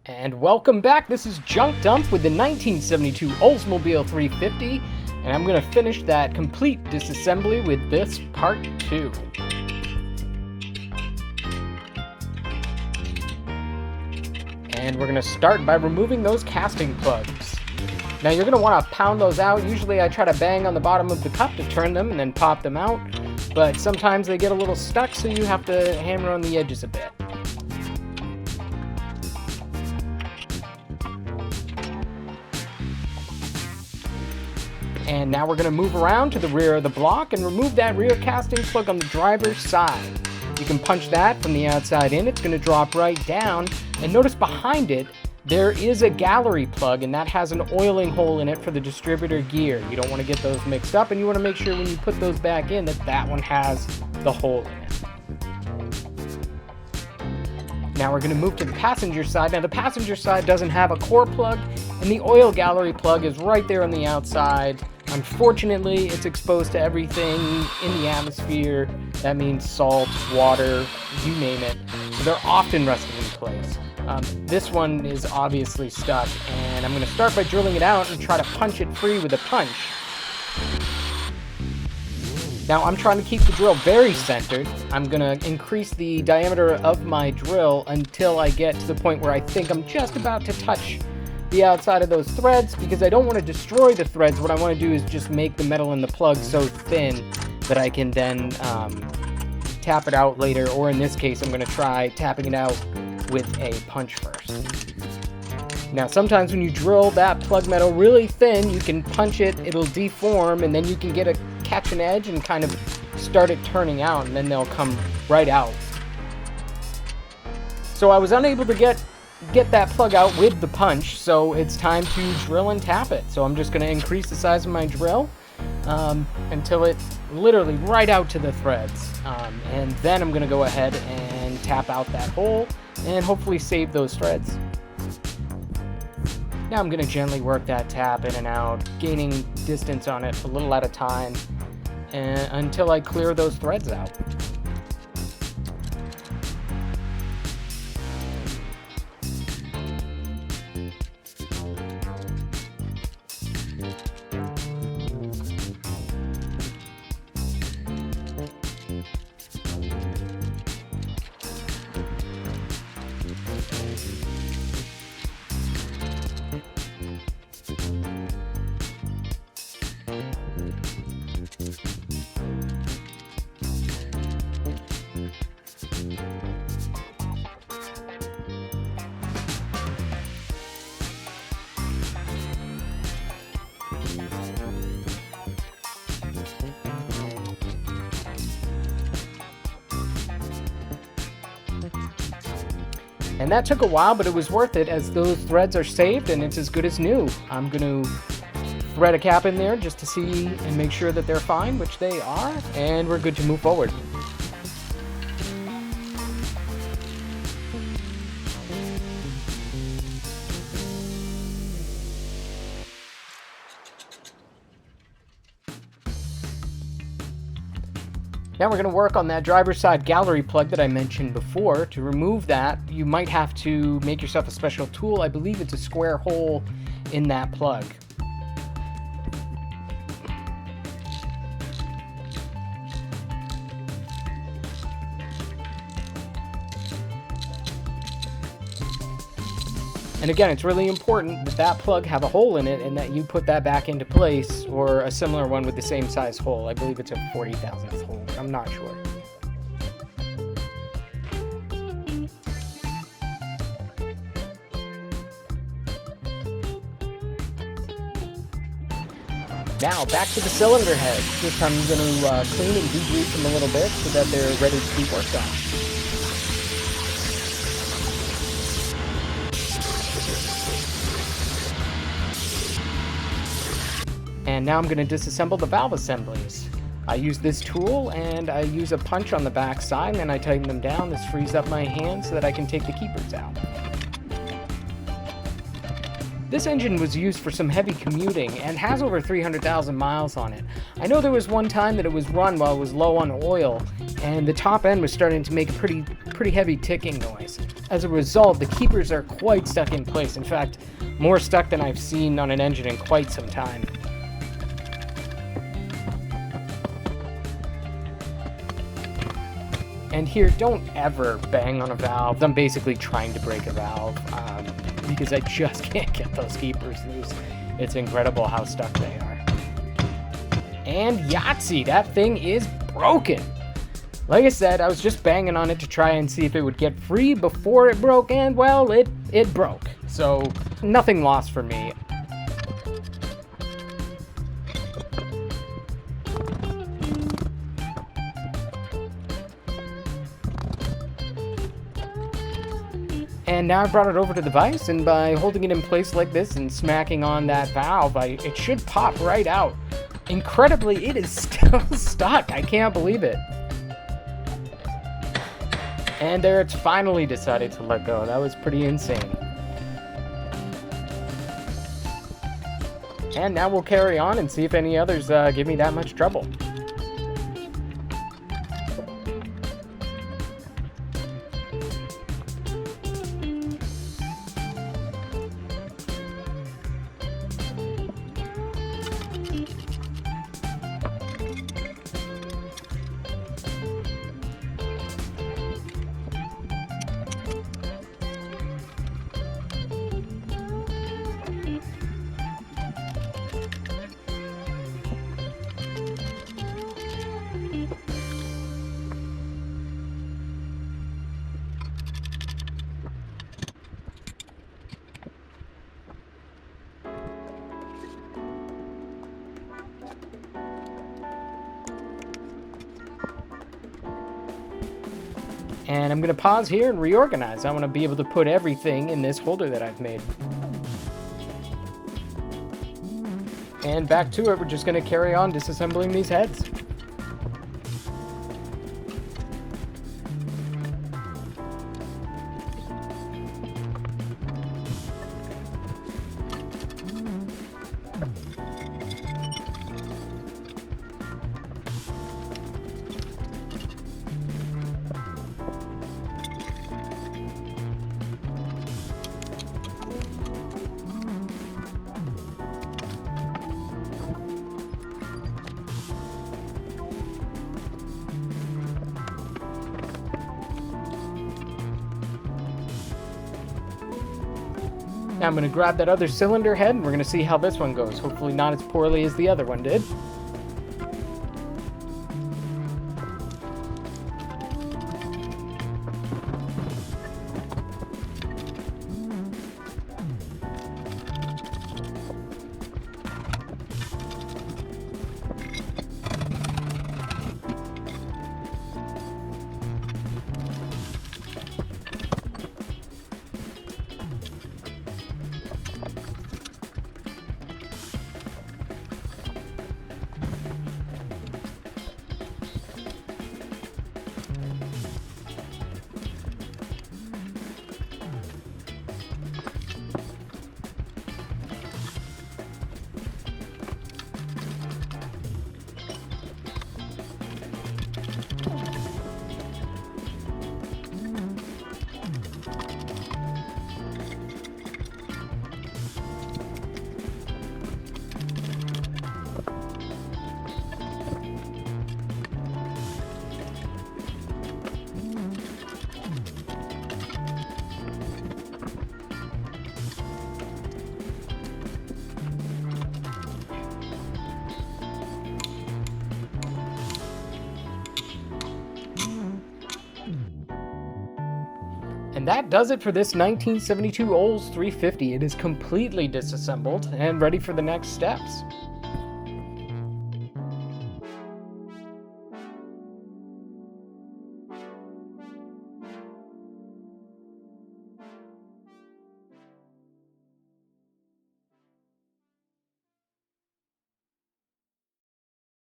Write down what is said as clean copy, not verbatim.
And welcome back. This is Junk Dump with the 1972 Oldsmobile 350, and I'm going to finish that complete disassembly with this part 2. And we're going to start by removing those casting plugs. Now you're going to want to pound those out. Usually I try to bang on the bottom of the cup to turn them and then pop them out, but sometimes they get a little stuck, so you have to hammer on the edges a bit. And now we're going to move around to the rear of the block and remove that rear casting plug on the driver's side. You can punch that from the outside in. It's going to drop right down. And notice behind it, there is a gallery plug, and that has an oiling hole in it for the distributor gear. You don't want to get those mixed up, and you want to make sure when you put those back in that that one has the hole in it. Now we're going to move to the passenger side. Now the passenger side doesn't have a core plug, and the oil gallery plug is right there on the outside. Unfortunately, it's exposed to everything in the atmosphere. That means salt, water, you name it. So they're often rusted in place. This one is obviously stuck, and I'm going to start by drilling it out and try to punch it free with a punch. Now I'm trying to keep the drill very centered. I'm going to increase the diameter of my drill until I get to the point where I think I'm just about to touch the outside of those threads, because I don't want to destroy the threads. What I want to do is just make the metal in the plug so thin that I can then tap it out later, or in this case I'm going to try tapping it out with a punch first. Now sometimes when you drill that plug metal really thin, you can punch it, it'll deform, and then you can catch an edge and kind of start it turning out, and then they'll come right out. So I was unable to get that plug out with the punch, so it's time to drill and tap it. So I'm just going to increase the size of my drill until it literally right out to the threads, and then I'm going to go ahead and tap out that hole and hopefully save those threads. Now I'm going to gently work that tap in and out, gaining distance on it a little at a time until I clear those threads out. And that took a while, but it was worth it, as those threads are saved and it's as good as new. I'm going to thread a cap in there just to see and make sure that they're fine, which they are, and we're good to move forward. Now we're going to work on that driver's side gallery plug that I mentioned before. To remove that, you might have to make yourself a special tool. I believe it's a square hole in that plug. And again, it's really important that that plug have a hole in it and that you put that back into place, or a similar one with the same size hole. I believe it's a 40,000th hole. I'm not sure. Now back to the cylinder heads. This time I'm going to clean and degrease them a little bit so that they're ready to be worked on. And now I'm going to disassemble the valve assemblies. I use this tool, and I use a punch on the back side, and then I tighten them down. This frees up my hand so that I can take the keepers out. This engine was used for some heavy commuting and has over 300,000 miles on it. I know there was one time that it was run while it was low on oil, and the top end was starting to make a pretty heavy ticking noise. As a result, the keepers are quite stuck in place. In fact, more stuck than I've seen on an engine in quite some time. And here, don't ever bang on a valve. I'm basically trying to break a valve because I just can't get those keepers loose. It's incredible how stuck they are. And Yahtzee, that thing is broken. Like I said, I was just banging on it to try and see if it would get free before it broke, and well, it broke. So, nothing lost for me. And now I brought it over to the vise, and by holding it in place like this and smacking on that valve, it should pop right out. Incredibly, it is still stuck. I can't believe it. And there it's finally decided to let go. That was pretty insane. And now we'll carry on and see if any others give me that much trouble. And I'm going to pause here and reorganize. I want to be able to put everything in this holder that I've made. And back to it, we're just going to carry on disassembling these heads. Now I'm going to grab that other cylinder head, and we're going to see how this one goes. Hopefully not as poorly as the other one did. And that does it for this 1972 Olds 350. It is completely disassembled and ready for the next steps.